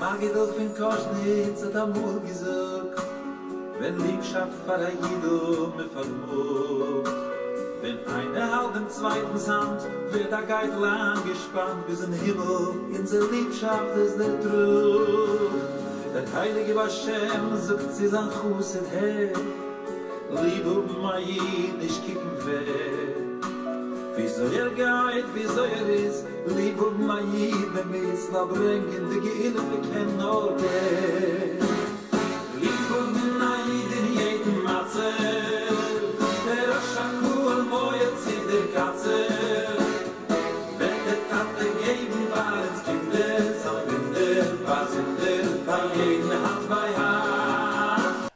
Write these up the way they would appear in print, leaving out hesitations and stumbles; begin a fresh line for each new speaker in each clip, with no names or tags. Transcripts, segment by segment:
Hagedorf in Koschnitz hat amul gesagt, wenn Liebschaft für ein Jidum me vermog. Wenn einer hält dem zweitens Hand, wird der Geitel angespannt, bis in Himmel, in der Liebschaft ist der Trug. Der Heilige Hashem sucht sie sein Chusset her, lieb mein nicht kicken weg. Wie soll geht, wie soll ist, lieb mein Miss, na bringen die Gehle, wir kennen nur der. Lieb mein in jedem Matze, der Schakul moje Zide Katze. Wenn der Tante geben war, ins Kinder, soll Kinder, was in der jeden Hand bei Hand.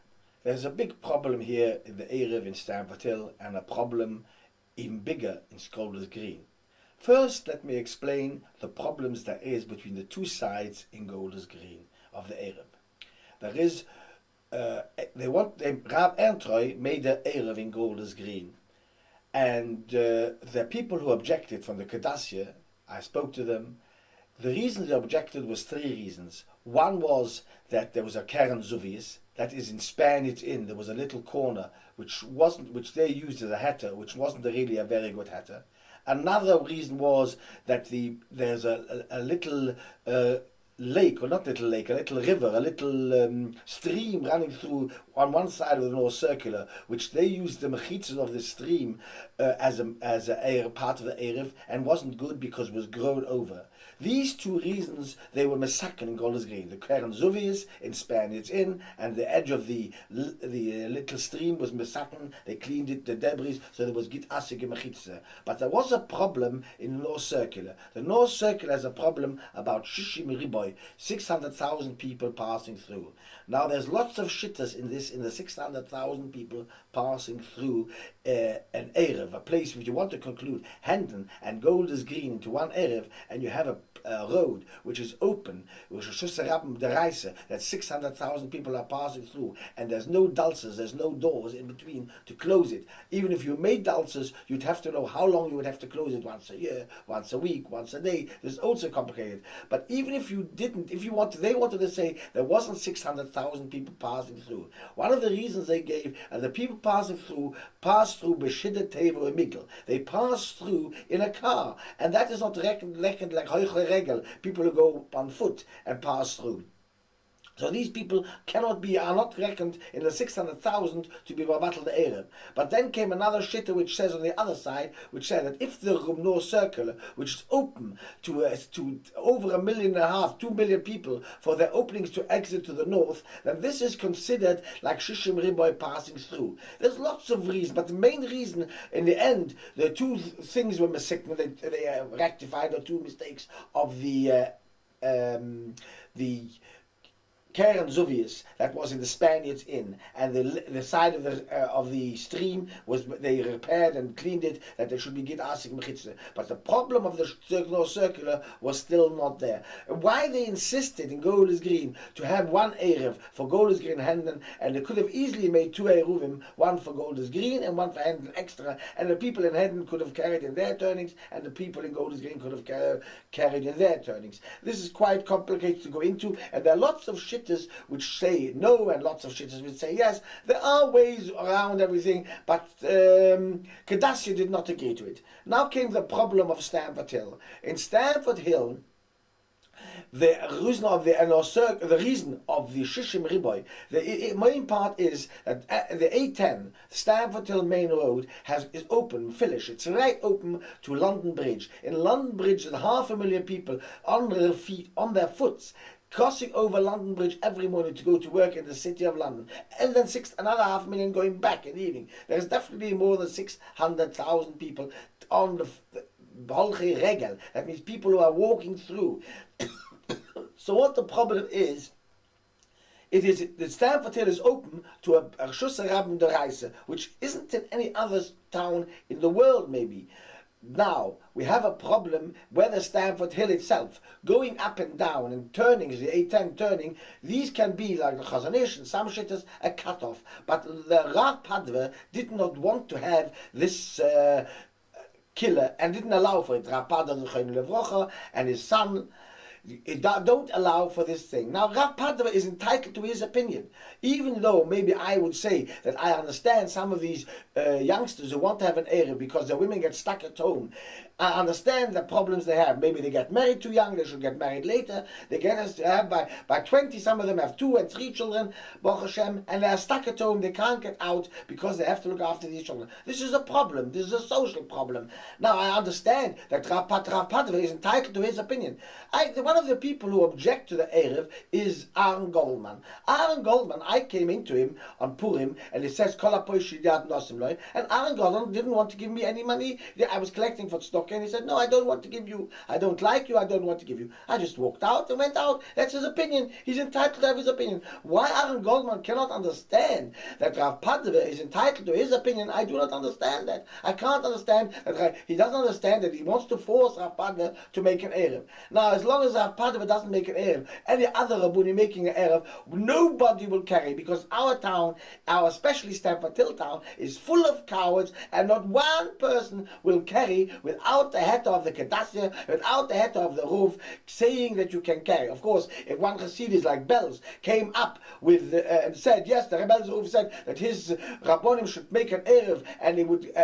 There's a big problem here in the Erev in Stamford Hill, and a problem even bigger in Golders Green. First, let me explain the problems there is between the two sides in Golders Green of the Erev. There is, Rav Erntreu made the Erev in Golders Green, and the people who objected from the Kedassia, I spoke to them. The reason they objected was three reasons. One was that there was a Keren Zuvius, that is in Spanish Inn, there was a little corner which they used as a hatter, which wasn't really a very good hatter. Another reason was that there's a little lake, or not little lake, a little river, a little stream running through on one side of the North Circular, which they used the mechitzah of the stream as a part of the Erev, and wasn't good because it was grown over. These two reasons they were mesaken in Golders Green. The Keren Zuvius in Spanish Inn, and the edge of the little stream was mesaken. They cleaned it, the debris, so there was git asik mechitzah. But there was a problem in the North Circular. The North Circular has a problem about shishim riboy, 600,000 people passing through. Now there's lots of shittas in the 600,000 people passing through an Erev, a place which you want to conclude Hendon and Golders Green into one Erev, and you have a road which is open, which is just that 600,000 people are passing through, and there's no dulces, there's no doors in between to close it. Even if you made dulces, you'd have to know how long you would have to close it, once a year, once a week, once a day. This is also complicated. But even if you didn't, they wanted to say there wasn't 600,000 people passing through. One of the reasons they gave, the people passing through passed through Beshiddet Tevo Migel. They passed through in a car, and that is not reckoned like Heuchle Regel, people who go on foot and pass through. So these people are not reckoned in the 600,000 to be Babatel the Erev. But then came another shitta which says on the other side, which said that if the North Circular, which is open to over 1.5 million, 2 million people for their openings to exit to the north, then this is considered like Shishim Riboy passing through. There's lots of reasons, but the main reason, in the end, the two things were mistaken. They rectified the two mistakes of the Keren Zuvius that was in the Spaniards Inn, and the side of the stream was, they repaired and cleaned it, that there should be git asik mechitzah. But the problem of the North Circular was still not there. Why they insisted in Golders Green to have one Erev for Golders Green Hendon, and they could have easily made two Eruvim, one for Golders Green and one for Hendon extra, and the people in Hendon could have carried in their turnings, and the people in Golders Green could have carried in their turnings. This is quite complicated to go into, and there are lots of shittas which say no, and lots of shittas which say yes. There are ways around everything, but Kedassia did not agree to it. Now came the problem of Stamford Hill. In Stamford Hill, the reason of the Shishim Riboy, the main part is that the A10, Stamford Hill Main Road, is open, Phyllis. It's right open to London Bridge. In London Bridge, there's 500,000 people on their feet, on their foots, crossing over London Bridge every morning to go to work in the city of London, and then another 500,000 going back in the evening. There's definitely more than 600,000 people on the Holche Regel. That means people who are walking through. So what the problem is, it is that Stamford Hill is open to a Reshus Rabban Dereise, which isn't in any other town in the world maybe. Now, we have a problem whether Stamford Hill itself, going up and down and turning, the A10 turning, these can be, like the Chazanish and some shittas, a cut-off. But the Rav Padver did not want to have this killer and didn't allow for it. Rav Padver and his son, Don't allow for this thing. Now, Rav Padova is entitled to his opinion, even though maybe I would say that I understand some of these youngsters who want to have an Erev because their women get stuck at home. I understand the problems they have. Maybe they get married too young, they should get married later. They get us to have by 20, some of them have 2 and 3 children, Baruch Hashem, and they are stuck at home. They can't get out because they have to look after these children. This is a problem. This is a social problem. Now, I understand that Rav Padova is entitled to his opinion. One of the people who object to the Erev is Aaron Goldman. Aaron Goldman, I came into him on Purim, and it says, Kol HaPoish Shidat Nosim Loi, and Aaron Goldman didn't want to give me any money. I was collecting for stock, and he said, no, I don't want to give you. I don't like you. I don't want to give you. I just walked out and went out. That's his opinion. He's entitled to have his opinion. Why Aaron Goldman cannot understand that Rav Padova is entitled to his opinion, I do not understand that. I can't understand that he doesn't understand that he wants to force Rav Padova to make an Erev. Now, as long as Rav Padova doesn't make an Erev, any other Rabbuni making an Erev, nobody will carry, because our town, especially Stamford Hill town, is full of cowards, and not one person will carry without the head of the Kedassia, without the head of the roof, saying that you can carry. Of course, if one Hasidis like Belz came up with and said, yes, the Rebel's roof said that his Rabbonim should make an Erev, and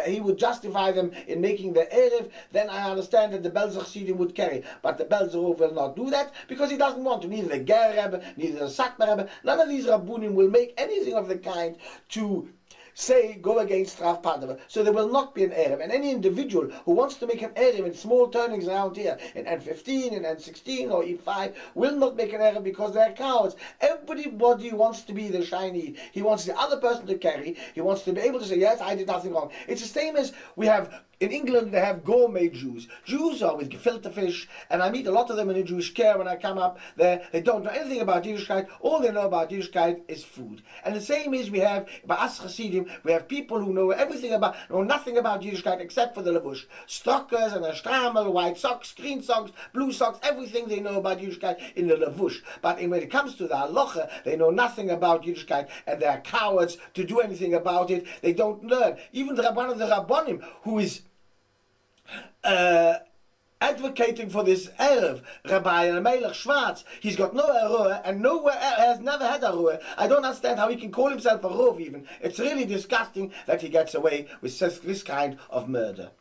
he would justify them in making the Erev, then I understand that the Belz Hasidim would carry. But the Belz roof will not do that, because he doesn't want to. Neither the Ger Rebbe, neither the Sakmer Rebbe, none of these Rabbonim will make anything of the kind to say go against Rav Padova. So there will not be an Erev. And any individual who wants to make an Erev in small turnings around here, in N15, in N16 or E5, will not make an Erev because they are cowards. Everybody wants to be the shiny. He wants the other person to carry. He wants to be able to say, yes, I did nothing wrong. It's the same as we have in England. They have gourmet Jews. Jews are with gefilte fish, and I meet a lot of them in a Jewish care when I come up there. They don't know anything about Yiddishkeit. All they know about Yiddishkeit is food. And the same is we have, by us Hasidim, we have people who know nothing about Yiddishkeit except for the Levush. Stockers and a Stramel, white socks, green socks, blue socks, everything they know about Yiddishkeit in the Levush. But when it comes to the Halacha, they know nothing about Yiddishkeit, and they are cowards to do anything about it. They don't learn. Even one of the Rabbonim, who is advocating for this Erev, Rabbi Melech Schwarz, he's got no Aruah and has never had Aruah. I don't understand how he can call himself a Rov even. It's really disgusting that he gets away with this kind of murder.